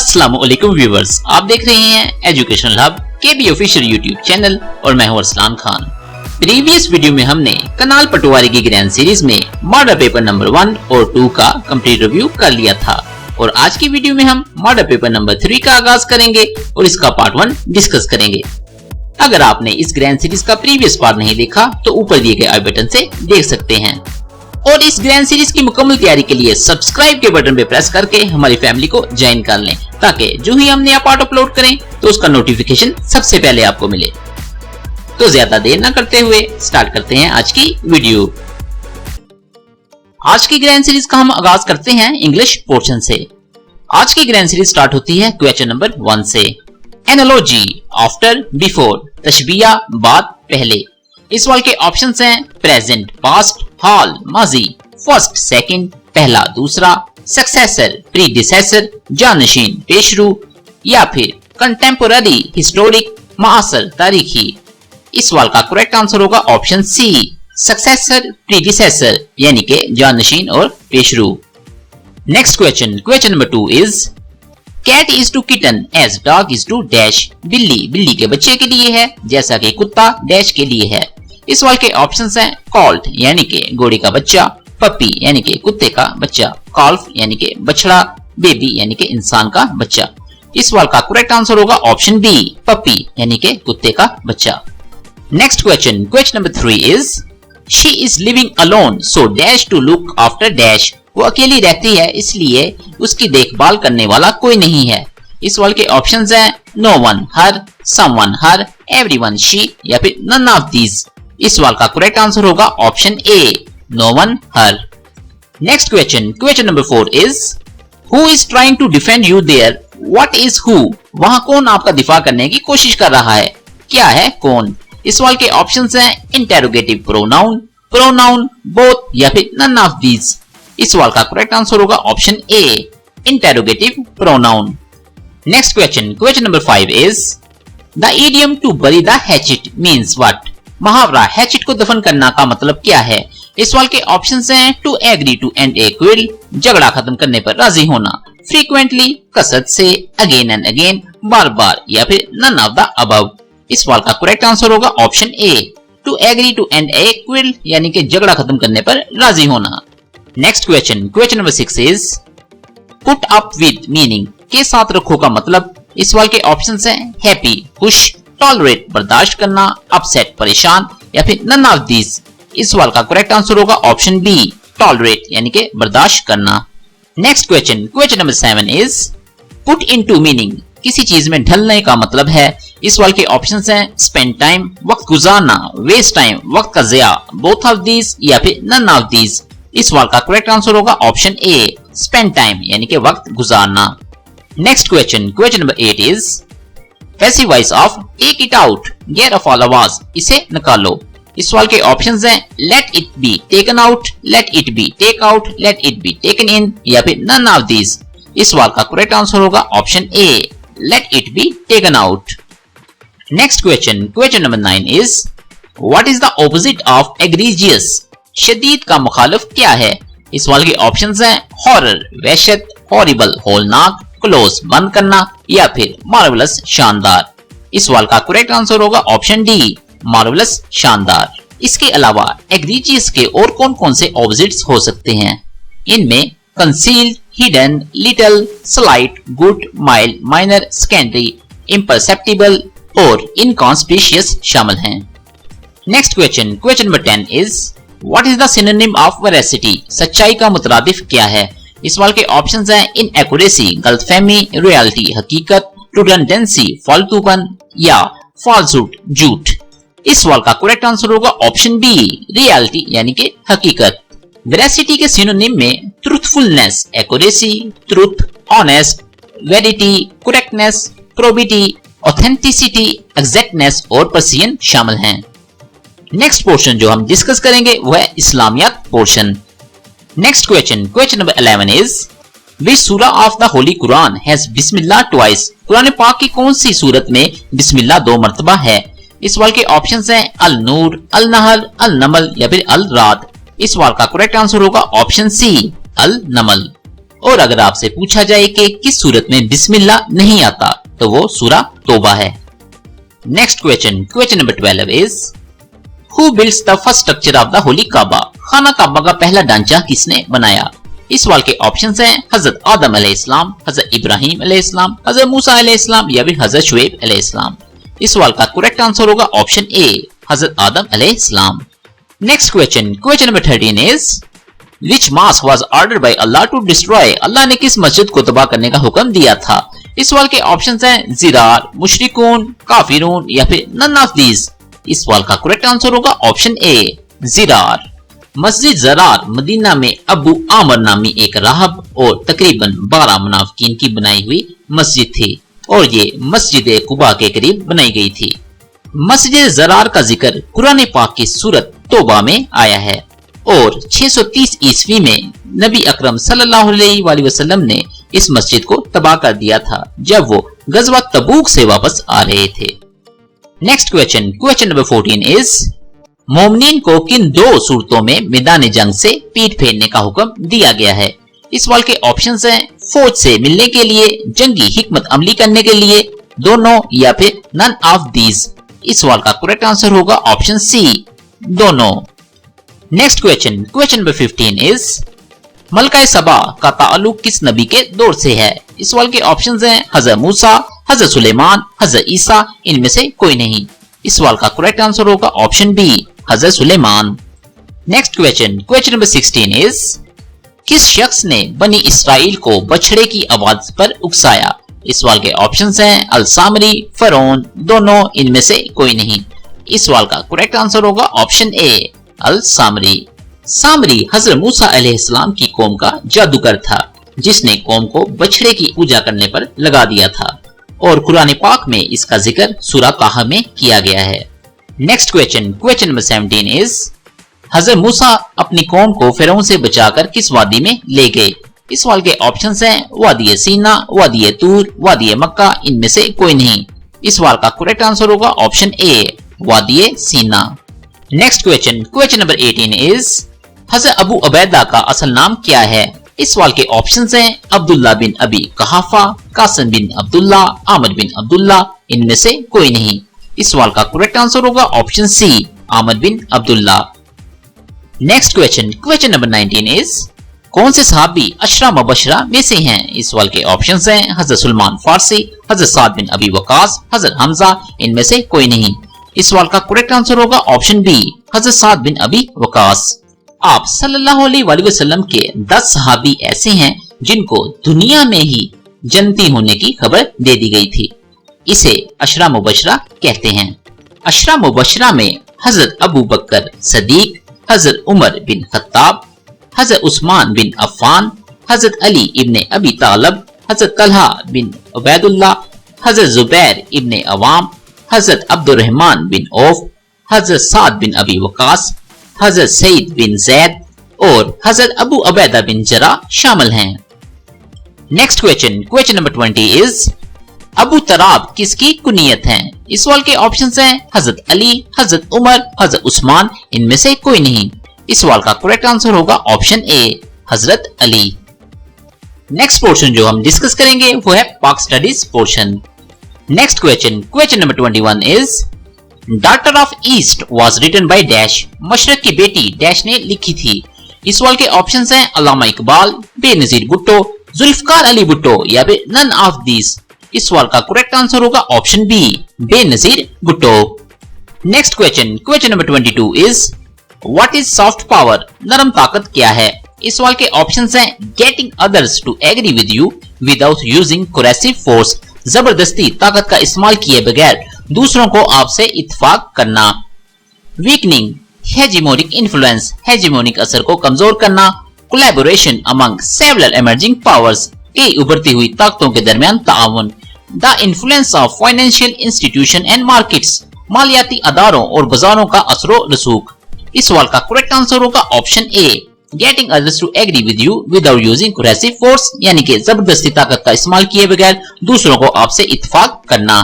अस्सलामुअलैकुम व्यूवर्स, आप देख रहे हैं एजुकेशनल हब केबी ऑफिशियल यूट्यूब चैनल और मैं हूं अरसलान खान। प्रीवियस वीडियो में हमने कनाल पटवारी की ग्रैंड सीरीज में मॉडल पेपर नंबर 1 और 2 का कंप्लीट रिव्यू कर लिया था और आज की वीडियो में हम मॉडल पेपर नंबर 3 का आगाज करेंगे और इसका पार्ट 1 डिस्कस करेंगे। अगर आपने इस ग्रैंड सीरीज का प्रीवियस पार्ट नहीं देखा तो ऊपर दिए गए आई बटन से देख सकते हैं। और इस ग्रैंड सीरीज की मुकम्मल तैयारी के लिए सब्सक्राइब के बटन पे प्रेस करके हमारी फैमिली को ज्वाइन कर लें ताकि जो ही हम नया पार्ट अपलोड करें तो उसका नोटिफिकेशन सबसे पहले आपको मिले। तो ज्यादा देर न करते हुए स्टार्ट करते हैं आज की वीडियो। आज की ग्रैंड सीरीज का हम आगाज करते हैं इंग्लिश पोर्शन से। आज की ग्रैंड सीरीज स्टार्ट होती है क्वेश्चन नंबर 1 से। एनालॉजी आफ्टर बिफोर, तशबीहा बाद पहले। इस सवाल के ऑप्शंस हैं प्रेजेंट, पास्ट, हाल, माजी, फर्स्ट, सेकंड, पहला, दूसरा, सक्सेसर, प्रीडिसेसर, जानशीन, पेशरू या फिर कंटेम्पोररी, हिस्टोरिक, मासर, तारीखी। इस सवाल का करेक्ट आंसर होगा ऑप्शन सी, सक्सेसर, प्रीडिसेसर यानी कि जानशीन और पेशरू। Next question, question number 2 is cat is to kitten as dog is to dash. बिल्ली बिल्ली के बच्चे के लिए है जैसा कि कुत्ता डैश के लिए है। इस सवाल के ऑप्शंस हैं कॉल्ट यानी कि घोड़े का बच्चा, पपी यानी कि कुत्ते का बच्चा, कॉल्फ यानी कि बछड़ा, बेबी यानी कि इंसान का बच्चा। इस सवाल का करेक्ट आंसर होगा ऑप्शन बी, पपी यानी कि कुत्ते का बच्चा। Next question, question number 3 is she is living alone so dash to look after dash. वो अकेली रहती है इसलिए उसकी देखभाल करने वाला कोई नहीं है। इस सवाल के ऑप्शंस हैं no one her, someone her, everyone she या फिर नन ऑफ दीज। इस सवाल का करेक्ट आंसर होगा option A, no one her. Next question, question number 4 is who is trying to defend you there, what is who. वहां कौन आपका दिफा करने की कोशिश कर रहा है, क्या है कौन। इस सवाल के ऑप्शंस हैं इंटेरोगेटिव प्रोनाउन, प्रोनाउन, बोथ या फिर नन ऑफ दीज। इस सवाल का करेक्ट आंसर होगा option A, interrogative pronoun. Next question, question number 5 is the idiom to bury the hatchet means what. मुहावरा हैचेट को दफन करना का मतलब क्या है। इस सवाल के ऑप्शंस हैं to agree to end a quarrel, झगड़ा खत्म करने पर राजी होना, फ्रीक्वेंटली, कसरत से, अगेन एंड अगेन, बार बार या फिर नन ऑफ द अबव। इस सवाल का करेक्ट आंसर होगा option A, to agree to end a quarrel यानी कि झगड़ा खत्म करने पर राजी होना। Next question, question number 6 is put up with meaning के साथ रखो का मतलब। इस सवाल के ऑप्शंस हैं हैप्पी खुश, टॉलरेट बर्दाश्त करना, अपसेट परेशान या फिर नन ऑफ दीज। इस सवाल का करेक्ट आंसर होगा ऑप्शन बी, टॉलरेट यानी कि बर्दाश्त करना। Next question, question number 7 is put into meaning किसी चीज में ढलने का मतलब है। इस सवाल के ऑप्शंस हैं स्पेंड टाइम, वक्त गुजारना, वेस्ट टाइम, वक्त का ज़िया, बोथ ऑफ दीज या फिर नन ऑफ दीज। इस सवाल का करेक्ट आंसर होगा ऑप्शन ए, स्पेंड टाइम यानी कि वक्त गुजारना। Next question, question number 8 is passive voice of take it out, गैर अफाल आवाज, इसे निकालो। इस सवाल के ऑप्शंस हैं let it be taken out, let it be take out, let it be taken in या फिर नन ऑफ दीज। इस सवाल का करेक्ट आंसर होगा option A, let it be taken out. Next question, question number 9 is what is the opposite of egregious. शदीद का मुखालिफ क्या है। इस सवाल के ऑप्शंस हैं हॉरर वहशत, हॉरिबल होलनाक, क्लोज बंद करना या फिर मार्वलस शानदार। इस सवाल का करेक्ट आंसर होगा ऑप्शन डी, मार्वलस शानदार। इसके अलावा एग्रीजियस के और कौन कौन से ऑपोजिट्स हो सकते हैं। इनमें concealed, hidden, little, slight, good, mild, minor, secondary, imperceptible और इनकॉन्स्पिशियस शामिल हैं। Next question, question number 10 is what is the synonym of veracity. सच्चाई का मुतरादिफ क्या है। इस सवाल के ऑप्शंस हैं इनएक्यूरेसी गलतफहमी, रियलिटी हकीकत, रिडंडेंसी फालतूपन या फॉल्सहुड झूठ। इस सवाल का करेक्ट आंसर होगा ऑप्शन बी, रियलिटी यानी कि हकीकत। वेरासिटी के सिनोनिम में truthfulness, accuracy, truth, honest, verity, correctness, probity, authenticity, exactness और प्रिसिजन शामिल हैं। नेक्स्ट पोर्शन जो हम डिस्कस करेंगे वो है इस्लामियात portion. Next question, question number 11 is which सूरा of the holy Quran has बिस्मिल्लाह ट्वाइस। कुरान पाक की कौन सी सूरत में बिस्मिल्लाह 2 मरतबा है। इस सवाल के ऑप्शंस हैं अल नूर, अल नहल, अल नमल या फिर अल राद। इस सवाल का करेक्ट आंसर होगा ऑप्शन सी, अल नमल। और अगर आपसे पूछा जाए कि किस सूरत में बिस्मिल्लाह नहीं आता तो वो सूरा तौबा है। Next question, question number 12 is who builds the first structure of the holy Kaaba? खाना काबा का पहला ढांचा किसने बनाया? इस सवाल के ऑप्शंस हैं हजरत आदम अलैहिस्सलाम, हजरत इब्राहिम अलैहिस्सलाम, हजरत मूसा अलैहिस्सलाम या फिर हजरत शुएब अलैहिस्सलाम। इस सवाल का करेक्ट आंसर होगा ऑप्शन ए, हजरत आदम अलैहिस्सलाम। Next question, question number 13 is Which mosque was ordered by Allah to destroy? अल्लाह ने किस मस्जिद को तबाह करने का हुक्म दिया था? इस सवाल के ऑप्शंस हैं ज़िरार, मुशरिकून, काफिरून या फिर नन ऑफ दीज। इस सवाल का करेक्ट आंसर होगा ऑप्शन ए, ज़िरार। मस्जिद ज़रार मदीना में अबू आमर नामी एक राहब और तकरीबन 12 मुनाफिकीन की बनाई हुई मस्जिद थी और ये मस्जिद कुबा के करीब बनाई गई थी। मस्जिद ज़रार का जिक्र कुरान पाक की सूरत तौबा में आया है और 630 ईस्वी में नबी अकरम सल्लल्लाहु अलैहि वसल्लम ने इस मस्जिद को तबाह कर दिया था जब वो गज़वा तबूक से वापस आ रहे थे। Next question, question number 14 is मोमिनीन को किन दो सूरतों में मैदान जंग से पीठ फेरने का हुक्म दिया गया है? इस सवाल के ऑप्शंस हैं फौज से मिलने के लिए, जंगी हिकमत अमली करने के लिए, दोनों या फिर नन ऑफ दीज। इस सवाल का करेक्ट आंसर होगा ऑप्शन सी, दोनों। Next question, question number 15 is मलका सबा का ताल्लुक किस नबी के दौर से है? इस सवाल के ऑप्शंस हैं हजरत मूसा, हजरत सुलेमान, हजरत ईसा, इनमें से कोई नहीं। इस सवाल का करेक्ट आंसर होगा option B, Hazrat Sulaiman. Next question, question number 16 is किस शख्स ने बनी इसराइल को बछड़े की आवाज पर उकसाया? इस सवाल के ऑप्शंस हैं अल सामरी, फरौन, दोनों, इनमें से कोई नहीं। इस सवाल का करेक्ट आंसर होगा ऑप्शन ए, अल सामरी। सामरी हजरत मूसा अलैहिस्सलाम की कौम का जादूगर था जिसने कौम को बछड़े की पूजा करने पर लगा दिया था और कुरान पाक में इसका जिक्र सूरा ताहा में किया गया है। Next question, question number 17 is हजरत मूसा अपनी कौम को फिरौन से बचाकर किस वादी में ले गए? इस सवाल के ऑप्शंस हैं वादी सीना, वादी तूर, वादी मक्का, इनमें से कोई नहीं। इस सवाल का करेक्ट आंसर होगा ऑप्शन ए, वादी सीना। Next question, question number 18 is हजरत अबू उबैदा का असल नाम क्या है? इस सवाल के ऑप्शंस हैं अब्दुल्ला बिन अबी कहाफा, कासिम बिन अब्दुल्ला, आमिर बिन अब्दुल्ला, इनमें से कोई नहीं। इस सवाल का करेक्ट आंसर होगा option C, Amir bin Abdullah. Next question, question number 19 is कौन से सहाबी अशरा मुबशरा में से हैं? इस सवाल के ऑप्शंस हैं हजरत सलमान फारसी, हजरत साद बिन अबी वकास, हजरत हमजा, इनमें से कोई नहीं। इस सवाल का करेक्ट आंसर होगा ऑप्शन बी, हजरत साद बिन अबी वकास। आप सल्लल्लाहु अलैहि वसल्लम के 10 सहाबी ऐसे हैं जिनको दुनिया में ही जन्नती होने की खबर दे दी गई थी। इसे अशरा मुबशरा कहते हैं। अशरा मुबशरा में हजरत अबू बकर सदीक, हजरत Umar bin Khattab, Hazrat Usman bin Affan, Hazrat Ali Ibn Abi तालब, Hazrat Talha bin Ubaidullah, Hazrat Zubair Ibn Awam, Hazrat Abdurrahman bin of, हजरत साद बिन अबी वकास, हजरत सईद बिन जैद और हजरत अबू उबैदा बिन जरा शामिल हैं। Next question, question number 20 is Abu Turab किसकी कुनियत है? इस सवाल के ऑप्शंस हैं हजरत अली, हजरत उमर, हजरत उस्मान, इनमें से कोई नहीं। इस सवाल का करेक्ट आंसर होगा ऑप्शन ए, हजरत अली। नेक्स्ट पोर्शन जो हम डिस्कस करेंगे वो है Pak studies portion. Next question, question number 21 is daughter of east was written by dash, मशरक की बेटी डैश ने लिखी थी। इस सवाल के ऑप्शंस हैं अल्लामा इकबाल, बेनजीर भुट्टो, जुल्फकार अली भुट्टो या फिर नन ऑफ दीज। इस सवाल का करेक्ट आंसर होगा option B, Benazir Bhutto. Next question, question number 22 is what is soft power, नरम ताकत क्या है? इस सवाल के ऑप्शंस हैं getting others to agree with you without using coercive force, जबरदस्ती ताकत का इस्तेमाल किए बगैर दूसरों को आपसे इत्तेफाक करना। वीकनिंग हेजिमोनिक इन्फ्लुएंस, हेजिमोनिक असर को कमजोर करना। Collaboration among several emerging powers, कई उभरती हुई ताकतों के दरमियान ताआवुन। The influence of financial institution and markets, मालियाती अदारों और बाजारों का असर रसूख। इस सवाल का करेक्ट आंसर होगा option A, getting others to agree with you without using coercive force, यानी कि जबरदस्ती ताकत का इस्तेमाल किए बगैर दूसरों को आपसे इत्तेफाक करना।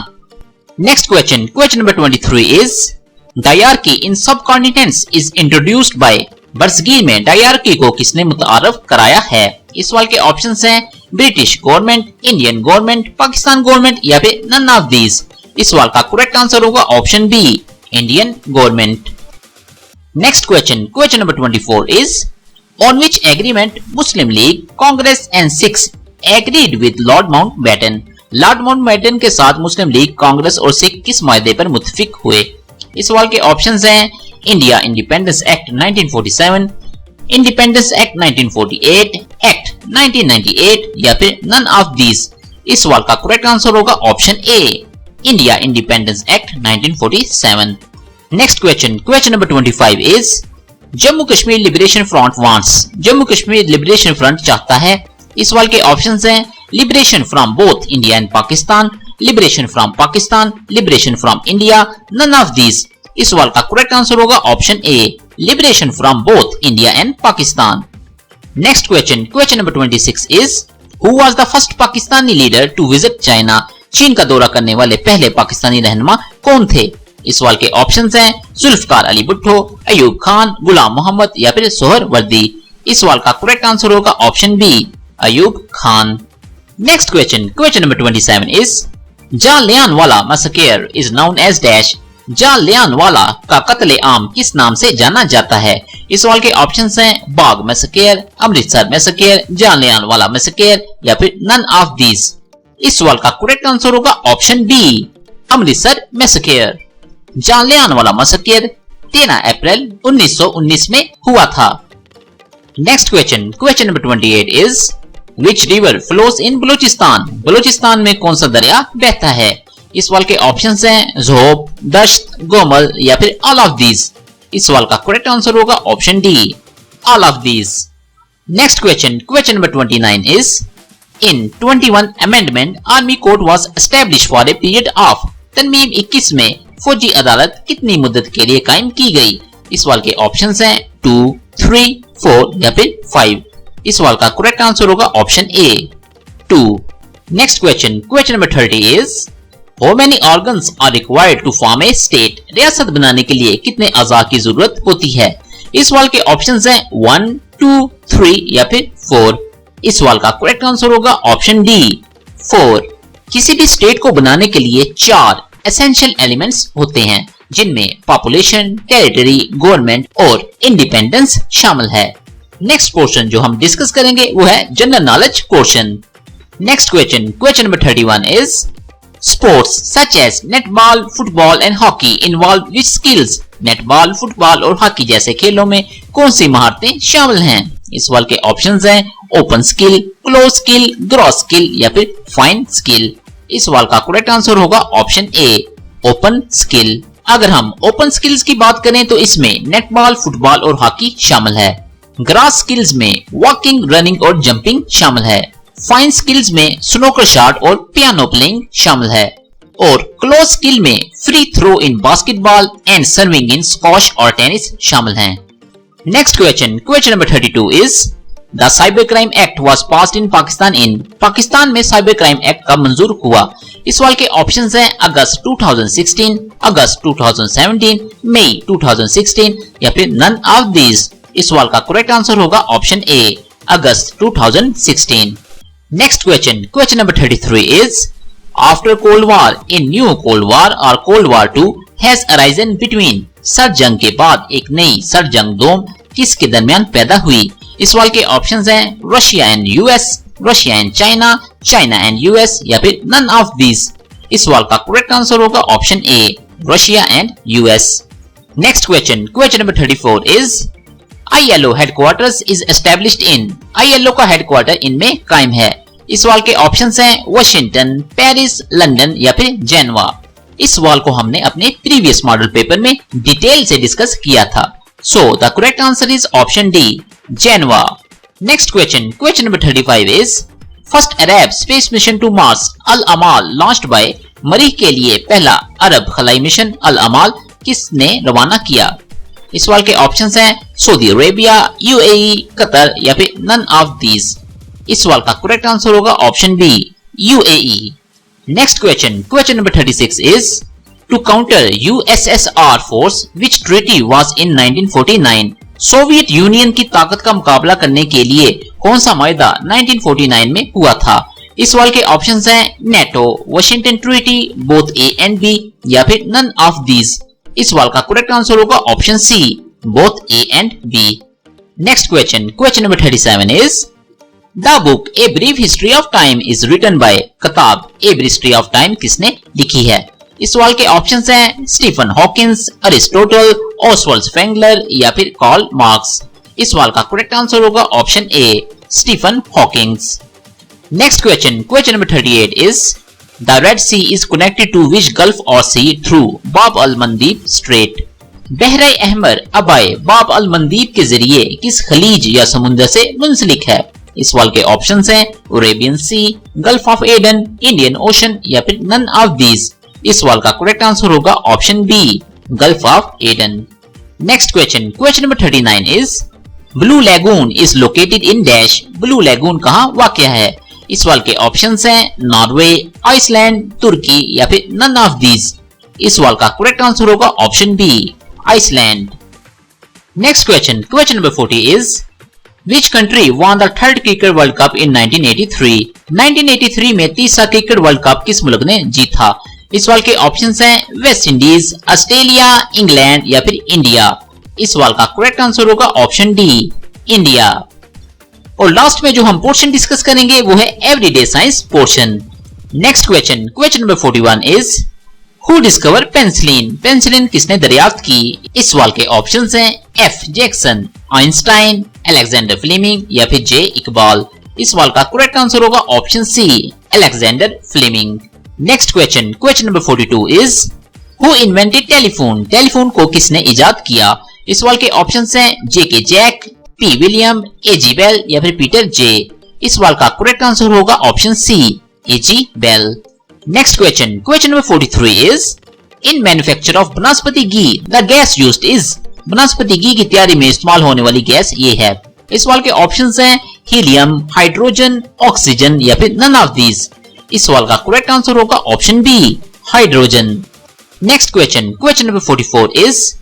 Next question, question number 23 is dyarchy in subcontinents is introduced by, बरसगीर में डायरकी को किसने मुतारफ कराया है? इस सवाल के ऑप्शंस हैं British government, Indian government, Pakistan government या फिर नन ऑफ दीज। इस सवाल का करेक्ट आंसर होगा option B, Indian government. Next question, question number 24 is on which agreement Muslim League, Congress and Sikhs agreed with Lord Mountbatten. Lord Mountbatten के साथ मुस्लिम लीग, कांग्रेस और सिख किस मायदे पर मुत्तफिक हुए। इस सवाल के ऑप्शंस हैं India independence act 1947, independence act 1948, act 1998 या फिर नन ऑफ दीज। इस सवाल का करेक्ट आंसर होगा option A, India independence act 1947। Next question, question number 25 is Jammu Kashmir liberation front wants. Jammu Kashmir liberation front चाहता है। इस सवाल के ऑप्शंस हैं liberation from both India and Pakistan, liberation from Pakistan, liberation from India, none of these. इस सवाल का करेक्ट आंसर होगा option A, liberation from both India and Pakistan. Next question, question number 26 is who was the first Pakistani leader to visit China. चीन का दौरा करने वाले पहले पाकिस्तानी रहनुमा कौन थे। इस सवाल के ऑप्शंस हैं जुल्फकार अली भुट्टो, अयूब खान, गुलाम मोहम्मद या फिर सोहरवर्दी। इस सवाल का करेक्ट आंसर होगा option B, Ayub Khan. Next question, question number 27 is Jallianwala massacre is known as dash. Jallianwala का कत्ले आम किस नाम से जाना जाता है। इस सवाल के ऑप्शंस हैं Bagh massacre, Amritsar massacre, Jallianwala massacre या फिर नन ऑफ दीज। इस सवाल का करेक्ट आंसर होगा option B, Amritsar massacre. Jallianwala massacre 13 April 1919 में हुआ था। Next question, question number 28 is which river flows in Balochistan. Balochistan में कौन सा दरिया बहता है। इस सवाल के ऑप्शंस हैं ज़ोब, दश्त, गोमल या फिर ऑल ऑफ दीज। इस सवाल का करेक्ट आंसर होगा option D, all of these. Next question, question number 29 is in 21 amendment army court was established for a period of. तरमीम 21 में फौजी अदालत कितनी मुद्दत के लिए कायम की गई। इस सवाल के ऑप्शंस हैं 2, 3, 4 या फिर 5। इस सवाल का करेक्ट आंसर होगा option A, 2। Next question, question number 30 is how many organs are required to form a state. रियासत बनाने के लिए कितने अज़ा की जरूरत होती है। इस सवाल के ऑप्शंस हैं 1, 2, 3 या फिर 4। इस सवाल का करेक्ट आंसर होगा ऑप्शन डी, 4। किसी भी स्टेट को बनाने के लिए 4 एसेंशियल एलिमेंट्स होते हैं जिनमें पॉपुलेशन, टेरिटरी, गवर्नमेंट और इंडिपेंडेंस शामिल है। नेक्स्ट पोर्शन जो हम डिस्कस करेंगे वो है general knowledge portion. Next question, question number 31 is sports such as netball, football and hockey involve which skills. Netball, football और हॉकी जैसे खेलों में कौन सी महारतें शामिल हैं। इस सवाल के ऑप्शंस हैं open skill, close skill, gross skill या फिर फाइन स्किल। इस सवाल का करेक्ट आंसर होगा ऑप्शन ए, ओपन स्किल। अगर हम ओपन स्किल्स की बात करें तो इसमें नेटबॉल, फुटबॉल और हॉकी शामिल है। ग्रास स्किल्स में वॉकिंग, रनिंग और जंपिंग शामिल है। फाइन स्किल्स में स्नूकर शॉट और पियानो प्लेइंग शामिल है। और क्लोज स्किल में free throw in basketball and serving in squash और टेनिस शामिल हैं। Next question, question number 32 is the cyber crime act was passed in Pakistan in. Pakistan में साइबर क्राइम एक्ट कब मंजूर हुआ। इस सवाल के ऑप्शंस हैं अगस्त 2016, अगस्त 2017, मई 2016 या फिर नन ऑफ दीज। इस सवाल का करेक्ट आंसर होगा ऑप्शन ए, अगस्त 2016। Next question, question number 33 is after cold war a new cold war और cold war 2 has arisen between. सर्द जंग के बाद एक नई सर्द जंग 2 किसके दरमियान पैदा हुई। इस सवाल के ऑप्शंस हैं Russia and US, Russia and China, China and US या फिर नन ऑफ दीज। इस सवाल का करेक्ट आंसर होगा option A, Russia and US. Next question, question number 34 is ILO headquarters is established in. ILO का headquarter इनमें कायम है। इस सवाल के ऑप्शंस हैं वाशिंगटन, पेरिस, लंदन या फिर जेनेवा। इस सवाल को हमने अपने प्रीवियस मॉडल पेपर में डिटेल से डिस्कस किया था। So the correct answer is option D, Geneva. Next question, question number 35 is first Arab space mission to Mars Al Amal launched bye. मरीख के लिए पहला अरब खलाई मिशन अल अमाल किसने रवाना किया। इस सवाल के ऑप्शंस हैं सऊदी अरेबिया, यूएई, कतर या फिर नन ऑफ दीज। इस सवाल का करेक्ट आंसर होगा option B, UAE. Next question, question number 36 is to counter USSR force which treaty was in 1949। Soviet Union की ताकत का मुकाबला करने के लिए कौन सा मायदा 1949 में हुआ था? इस सवाल के ऑप्शंस हैं NATO, Washington treaty, both A and B या फिर नन ऑफ दीज। इस सवाल का करेक्ट आंसर होगा option C, both A and B. Next question, question number 37 is the book a brief history of time is written by, किताब a brief history of time किसने लिखी है? इस सवाल के ऑप्शंस हैं Stephen Hawkins, Aristotle, Oswald Spengler या फिर कार्ल मार्क्स। इस सवाल का करेक्ट आंसर होगा option A, Stephen Hawkins. Next question, question number 38 is the Red Sea is connected to which gulf और सी थ्रू बाब अल मंदीब स्ट्रेट। बहरे अहमर अबाए बाब अल मंदीब के जरिए किस खलीज या समुद्र से मुंसलिक है? इस सवाल के ऑप्शंस हैं Arabian Sea, Gulf of Aden, Indian Ocean या फिर नन ऑफ दीज। इस सवाल का करेक्ट आंसर होगा option B, Gulf of Aden. Next question, question number 39 is Blue Lagoon is located in dash. Blue Lagoon कहां वाक़या है? इस सवाल के ऑप्शंस हैं नॉर्वे, आइसलैंड, तुर्की या फिर नन ऑफ दीज। इस सवाल का करेक्ट आंसर होगा option B, Iceland. Next question, question number 40 is Which country won the third cricket World Cup in 1983? 1983 में तीसरा क्रिकेट वर्ल्ड कप किस मुल्क ने जीता? इस सवाल के ऑप्शंस हैं वेस्ट इंडीज, ऑस्ट्रेलिया, इंग्लैंड या फिर इंडिया। इस सवाल का करेक्ट आंसर होगा ऑप्शन डी, इंडिया। और लास्ट में जो हम पोर्शन डिस्कस करेंगे वो है everyday science portion. Next question, question number 41 is who discover penicillin. Penicillin किसने दरियाफ्त की? इस सवाल के ऑप्शंस हैं F Jackson, Einstein, Alexander Fleming या फिर जे इकबाल। इस सवाल का करेक्ट आंसर होगा option C, Alexander Fleming. Next question, question number 42 is who invented telephone. Telephone को किसने इजाद किया? इस सवाल के ऑप्शंस हैं J K Jack, P William, A G Bell या फिर पीटर जे। इस सवाल का करेक्ट आंसर होगा option C, A G Bell. Next question, question number 43 is in manufacture of vanaspati ghee the gas used is. Vanaspati ghee की तैयारी में इस्तेमाल होने वाली गैस ये है। इस सवाल के ऑप्शंस हैं हीलियम, हाइड्रोजन, ऑक्सीजन या फिर नन ऑफ दीज। इस सवाल का करेक्ट आंसर होगा option B, hydrogen. Next question, question number 44 is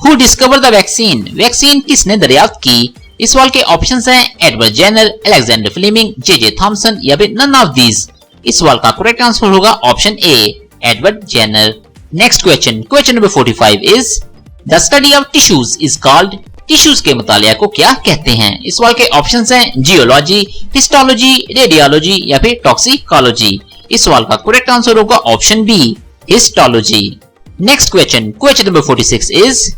who discover the vaccine. Vaccine किसने दरियाफ्त की? इस सवाल के ऑप्शंस हैं Edward Jenner, Alexander Fleming, J J Thomson या फिर नन ऑफ दीज। इस सवाल का करेक्ट आंसर होगा option A, Edward Jenner. Next question, question number 45 is the study of tissues is called. Tissues के मुतालिया को क्या कहते हैं? इस सवाल के ऑप्शंस हैं जियोलॉजी, हिस्टोलॉजी, रेडियोलॉजी या फिर टॉक्सिकोलॉजी। इस सवाल का करेक्ट आंसर होगा option B, histology. Next question, question number 46 is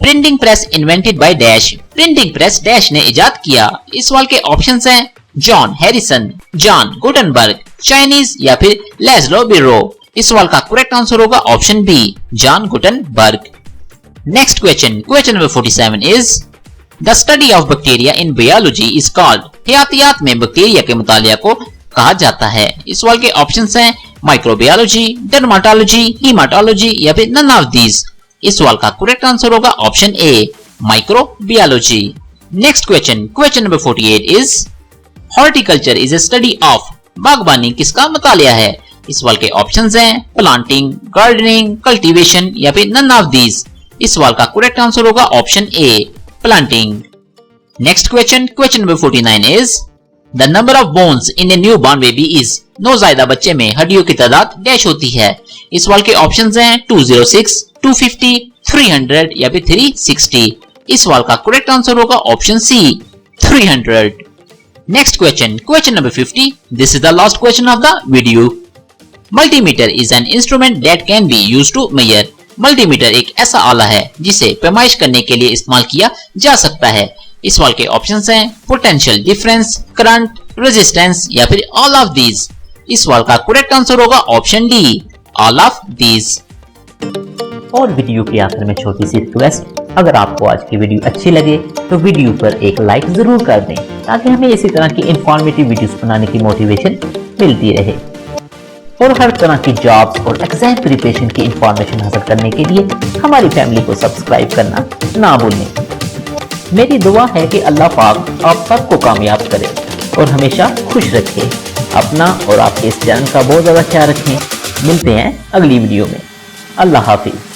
printing press invented by dash. Printing press dash ने इजाद किया। इस सवाल के ऑप्शंस हैं John Harrison, John Gutenberg, Chinese या फिर लैज़लो बिरो। इस सवाल का करेक्ट आंसर होगा option B, John Gutenberg. Next question, question number 47 is the study of bacteria in biology is called. हयातियात में बैक्टीरिया के मुतालिया को कहा जाता है। इस सवाल के ऑप्शंस हैं माइक्रोबायोलॉजी, डर्माटोलॉजी, हीमाटोलॉजी या फिर नन ऑफ दीज। इस सवाल का करेक्ट आंसर होगा option A, microbiology. Next question, question number 48 is horticulture is a study of. बागबानी किसका मुतालिया है? इस सवाल के ऑप्शंस हैं प्लांटिंग, गार्डनिंग, कल्टीवेशन या फिर नन ऑफ दीज। इस सवाल का करेक्ट आंसर होगा option A, planting. Next question, question number 49 is the number of bones in a newborn baby is. नवजायदा बच्चे में हड्डियों की तादाद डैश होती है। इस सवाल के ऑप्शंस हैं 206, 250, 300 या फिर 360। इस सवाल का करेक्ट आंसर होगा option C, 300। Next question, question number 50। This is the last question of the video. Multimeter is an instrument that can be used to measure. Multimeter एक ऐसा आला है जिसे पैमाइश करने के लिए इस्तेमाल किया जा सकता है। इस सवाल के ऑप्शंस हैं पोटेंशियल डिफरेंस, करंट, रेजिस्टेंस या फिर ऑल ऑफ दीज। इस सवाल का करेक्ट आंसर होगा option D, all of these. और वीडियो के आखिर में छोटी सी रिक्वेस्ट, अगर आपको आज की वीडियो अच्छी लगे तो वीडियो पर एक लाइक जरूर कर दें ताकि हमें इसी तरह की इंफॉर्मेटिव वीडियोस बनाने की मोटिवेशन मिलती रहे। और हर तरह की जॉब्स और एग्जाम प्रिपरेशन की इंफॉर्मेशन हासिल करने के लिए हमारी फैमिली को सब्सक्राइब करना ना भूलें। मेरी दुआ है कि अल्लाह पाक आप सबको कामयाब करे और हमेशा खुश रखे। अपना और आपके इस चैनल का बहुत ज़्यादा ख्याल रखें। मिलते हैं अगली वीडियो में। अल्लाह हाफिज।